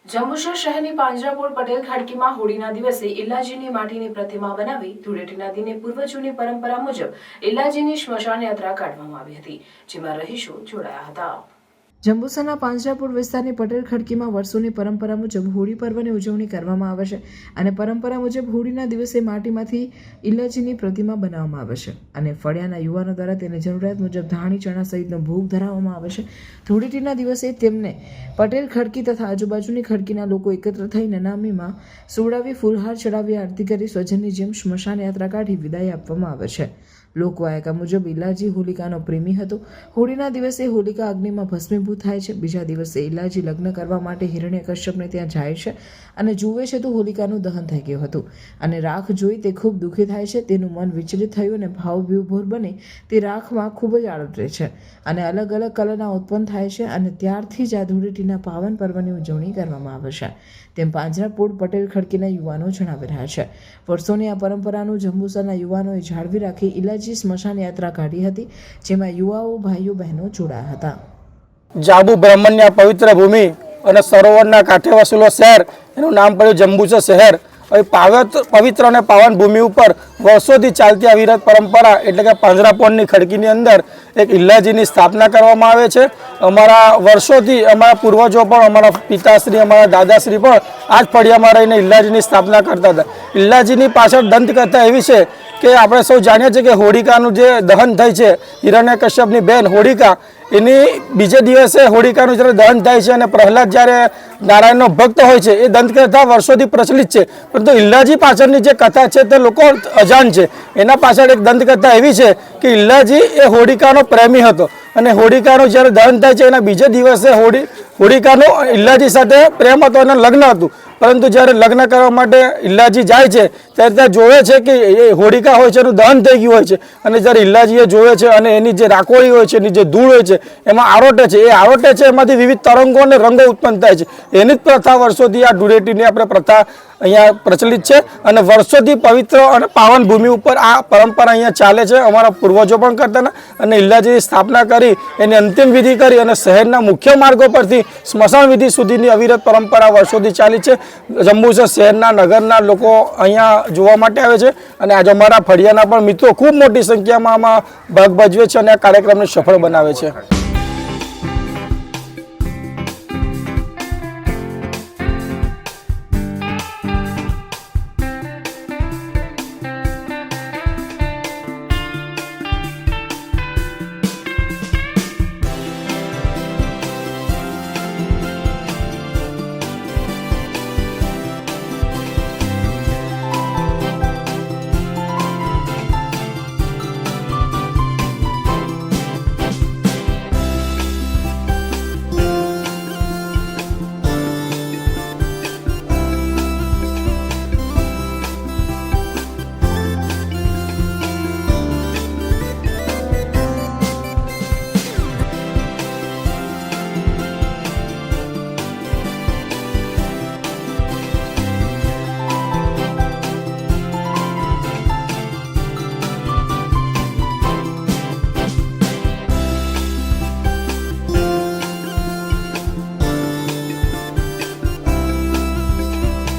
જંબુસર શહેરની પાંજરાપોળ પટેલ ખાડકીમાં હોળીના દિવસે ઇલ્લાજીની માટીની પ્રતિમા બનાવી ધૂળેટીના દિને પૂર્વજોની પરંપરા મુજબ ઇલ્લાજીની સ્મશાન યાત્રા કાઢવામાં આવી હતી, જેમાં રહીશો જોડાયા હતા। જંબુસરના પાંજરાપોળ વિસ્તારની પટેલ ખડકીમાં વર્ષોની પરંપરા મુજબ હોળી પર્વની ઉજવણી કરવામાં આવે છે અને પરંપરા મુજબ હોળીના દિવસે માટીમાંથી ઇલ્લાજીની પ્રતિમા બનાવવામાં આવે છે અને ફળિયાના યુવાનો દ્વારા તેને જરૂરિયાત મુજબ ધાણી ચણા સહિતનો ભોગ ધરાવવામાં આવે છે। ધૂળેટીના દિવસે તેમને પટેલ ખડકી તથા આજુબાજુની ખડકીના લોકો એકત્ર થઈને નામીમાં સુવડાવી ફૂલહાર ચડાવી આરતી કરી સ્વજનની જેમ સ્મશાન યાત્રા કાઢી વિદાય આપવામાં આવે છે। લોકવાયકા મુજબ ઇલ્લાજી હોલિકાનો પ્રેમી હતો। હોળીના દિવસે હોલિકા અગ્નિમાં ભસ્મીભૂત થાય છે। બીજા દિવસે ઇલ્લાજી લગ્ન કરવા માટે હિરણ્યકશ્યપને ત્યાં જાય છે અને જુએ છે તો હોલિકાનું દહન થઈ ગયું હતું અને રાખ જોઈ તે ખૂબ દુઃખી થાય છે। તેનું મન વિચલિત થયું અને ભાવવિભોર બની તે રાખમાં ખૂબ જ આળોટે છે અને અલગ અલગ કલરના ઉત્પન્ન થાય છે અને ત્યારથી જ આ ધૂળેટીના પાવન પર્વની ઉજવણી કરવામાં આવે છે, તેમ પાંજરાપોળ પટેલ ખડકીના યુવાનો જણાવી રહ્યા છે। વર્ષોની આ પરંપરાનું જંબુસરના યુવાનોએ જાળવી રાખી ઇલ્લાજી સ્મશાન યાત્રા કાઢી હતી, જેમાં યુવાઓ ભાઈઓ બહેનો જોડાયા હતા। જાબુ બ્રાહ્મણની પવિત્ર ભૂમિ અને સરોવરના કાંઠે વસેલો શહેર, એનું નામ પડ્યું જંબુસર શહેર। પવિત્ર અને પાવન ભૂમિ ઉપર વર્ષોથી ચાલતી અવિરત પરંપરા એટલે કે પાંજરાપોળની ખડકીની અંદર એક ઇલ્લાજીની સ્થાપના કરવામાં આવે છે। અમારા વર્ષોથી અમારા પૂર્વજો પણ, અમારા પિતાશ્રી, અમારા દાદાશ્રી પણ આ જ ફળિયામાં રહીને ઇલ્લાજીની સ્થાપના કરતા હતા। ઇલ્લાજીની પાછળ દંતકથા એવી છે કે આપણે સૌ જાણીએ છીએ કે હોળિકાનું જે દહન થઈ છે, હિરણ્યકશ્યપની બહેન હોળિકા, એની બીજે દિવસે હોળિકાનું જ્યારે દહન થાય છે અને પ્રહલાદ જ્યારે નારાયણનો ભક્ત હોય છે, એ દંતકથા વર્ષોથી પ્રચલિત છે, પરંતુ ઇલ્લાજી પાછળની જે કથા છે તે લોકો અજાણ છે। એના પાછળ એક દંતકથા એવી છે કે ઇલ્લાજી એ હોળિકાનો પ્રેમી હતો અને હોળિકાનું જ્યારે દહન થાય છે એના બીજે દિવસે હોળિકાનો ઇલ્લાજી સાથે પ્રેમ હતો અને લગ્ન હતું, પરંતુ જ્યારે લગ્ન કરવા માટે ઇલ્લાજી જાય છે ત્યારે ત્યાં જોવે છે કે એ હોળિકા હોય છે એનું દહન થઈ ગયું હોય છે અને જ્યારે ઇલ્લાજીએ જોવે છે અને એની જે રાખોળી હોય છે, એની જે ધૂળ હોય છે એમાં આરોટે છે, એ આરોટે છે, એમાંથી વિવિધ તરંગો અને રંગો ઉત્પન્ન થાય છે। એની જ પ્રથા વર્ષોથી આ ધૂળેટીની આપણે પ્રથા અહીંયા પ્રચલિત છે અને વર્ષોથી પવિત્ર અને પાવન ભૂમિ ઉપર આ પરંપરા અહીંયા ચાલે છે। અમારા પૂર્વજો પણ કરતા હતા અને ઇલ્લાજીની સ્થાપના કરી, એની અંતિમ વિધિ કરી અને શહેરના મુખ્ય માર્ગો પરથી સ્મશાન વિધિ સુધીની અવિરત પરંપરા વર્ષોથી ચાલી છે। જંબુસર શહેરના નગરના લોકો અહીંયા જોવા માટે આવે છે અને આજે અમારા ફળિયાના પણ મિત્રો ખૂબ મોટી સંખ્યામાં આમાં ભાગ ભજવે છે અને આ કાર્યક્રમને સફળ બનાવે છે।